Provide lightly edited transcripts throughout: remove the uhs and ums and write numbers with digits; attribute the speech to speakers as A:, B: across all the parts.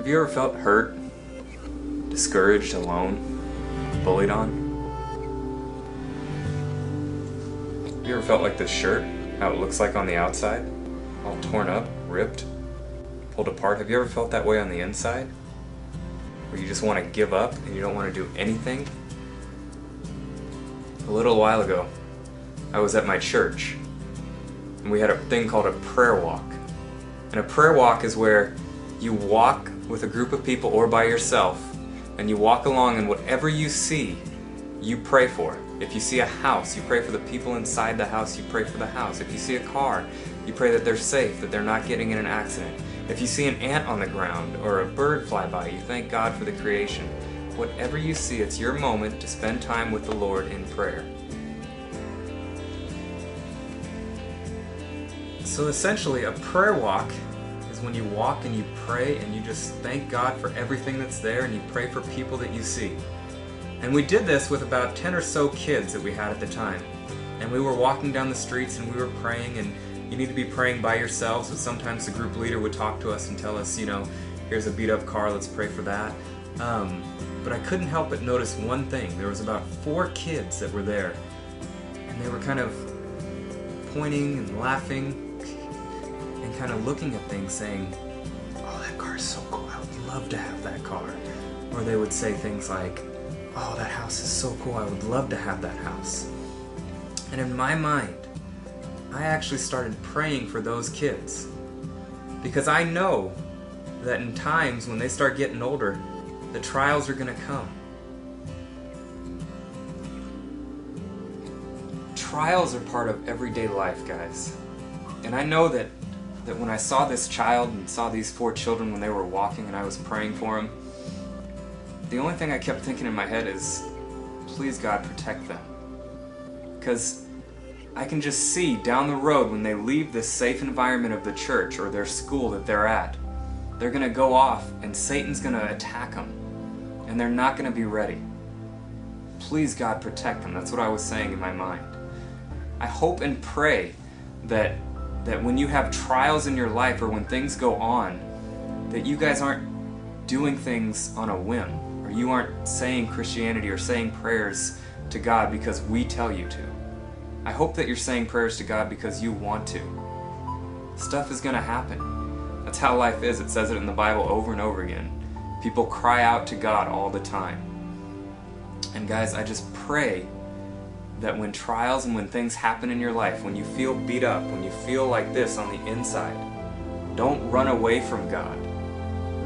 A: Have you ever felt hurt, discouraged, alone, bullied on? Have you ever felt like this shirt, how it looks like on the outside? All torn up, ripped, pulled apart. Have you ever felt that way on the inside? Where you just want to give up and you don't want to do anything? A little while ago, I was at my church and we had a thing called a prayer walk. And a prayer walk is where you walk with a group of people or by yourself, and you walk along, and whatever you see, you pray for. If you see a house, you pray for the people inside the house, you pray for the house. If you see a car, you pray that they're safe, that they're not getting in an accident. If you see an ant on the ground or a bird fly by, you thank God for the creation. Whatever you see, it's your moment to spend time with the Lord in prayer. So essentially, a prayer walk is when you walk and you pray and you just thank God for everything that's there, and you pray for people that you see. And we did this with about 10 or so kids that we had at the time. And we were walking down the streets and we were praying, and you need to be praying by yourselves, but sometimes the group leader would talk to us and tell us, here's a beat up car, let's pray for that. But I couldn't help but notice one thing. There was about 4 kids that were there, and they were kind of pointing and laughing and kind of looking at things saying, oh, that car is so cool, I would love to have that car. Or they would say things like, oh, that house is so cool, I would love to have that house. And in my mind, I actually started praying for those kids, because I know that in times when they start getting older, the trials are going to come. Trials are part of everyday life, guys. And I know that when I saw this child and saw these 4 children when they were walking and I was praying for them, the only thing I kept thinking in my head is, please God, protect them. Because I can just see down the road when they leave this safe environment of the church or their school that they're at, they're going to go off and Satan's going to attack them. And they're not going to be ready. Please God, protect them. That's what I was saying in my mind. I hope and pray that when you have trials in your life or when things go on, that you guys aren't doing things on a whim, or you aren't saying Christianity or saying prayers to God because we tell you to. I hope that you're saying prayers to God because you want to. Stuff is going to happen. That's how life is. It says it in the Bible over and over again. People cry out to God all the time. And guys, I just pray that when trials and when things happen in your life, when you feel beat up, when you feel like this on the inside, don't run away from God.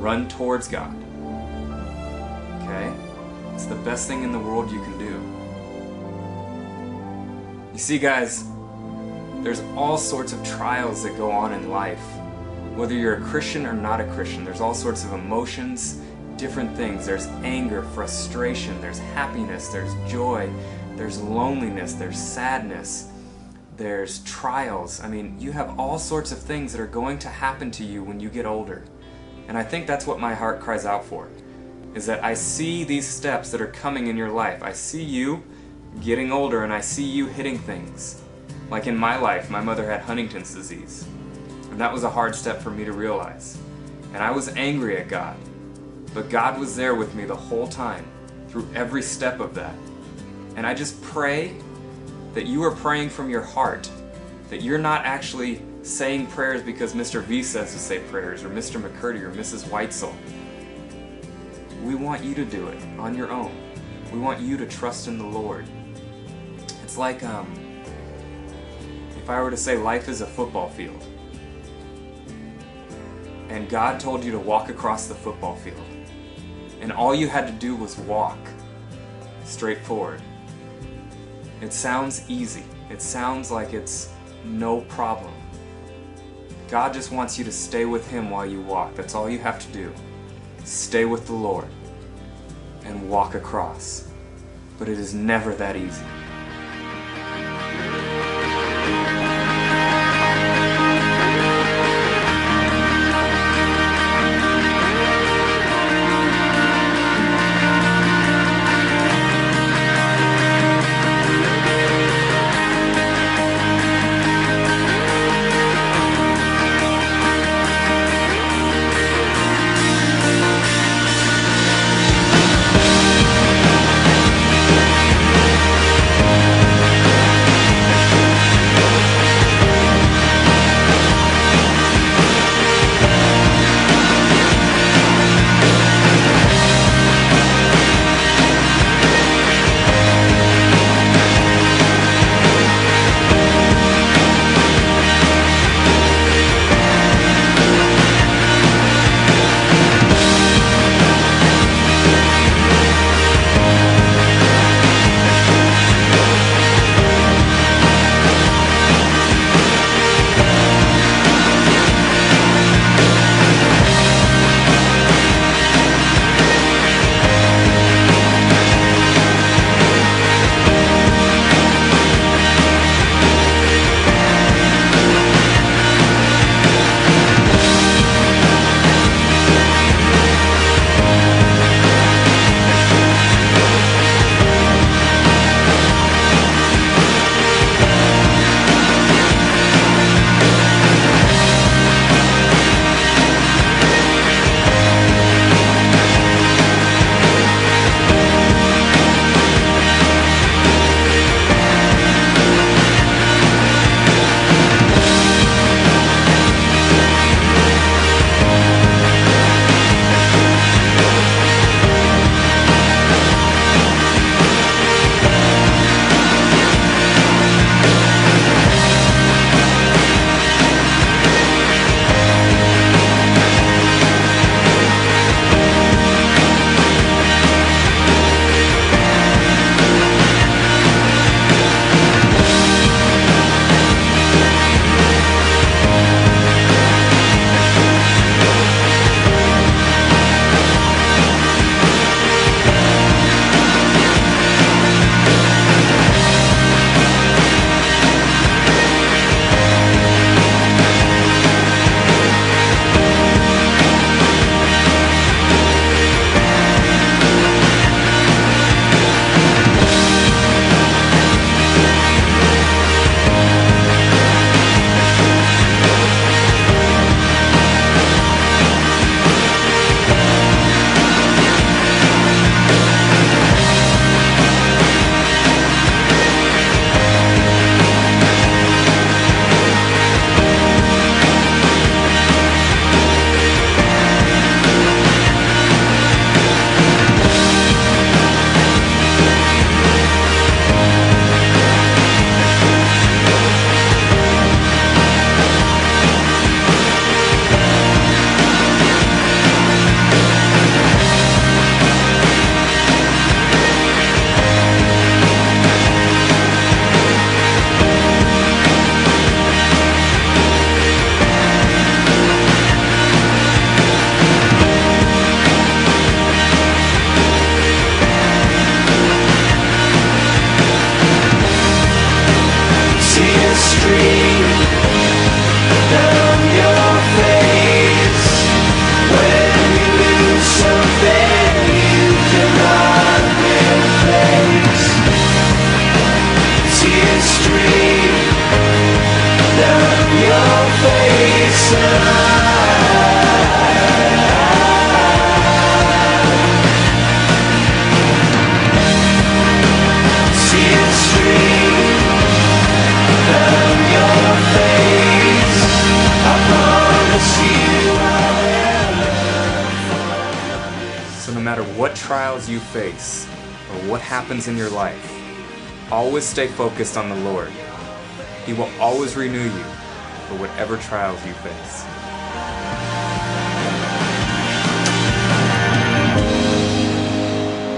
A: Run towards God. Okay? It's the best thing in the world you can do. You see, guys, there's all sorts of trials that go on in life. Whether you're a Christian or not a Christian, there's all sorts of emotions, different things. There's anger, frustration, there's happiness, there's joy, there's loneliness, there's sadness, there's trials. I mean, you have all sorts of things that are going to happen to you when you get older. And I think that's what my heart cries out for, is that I see these steps that are coming in your life. I see you getting older, and I see you hitting things. Like in my life, my mother had Huntington's disease. And that was a hard step for me to realize. And I was angry at God. But God was there with me the whole time, through every step of that. And I just pray that you are praying from your heart, that you're not actually saying prayers because Mr. V says to say prayers, or Mr. McCurdy, or Mrs. Weitzel. We want you to do it on your own. We want you to trust in the Lord. It's like, if I were to say life is a football field, and God told you to walk across the football field, and all you had to do was walk straight forward. It sounds easy. It sounds like it's no problem. God just wants you to stay with Him while you walk. That's all you have to do. Stay with the Lord and walk across. But it is never that easy. what trials you face or what happens in your life, always stay focused on the Lord. He will always renew you for whatever trials you face.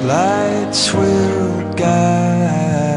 B: Lights will guide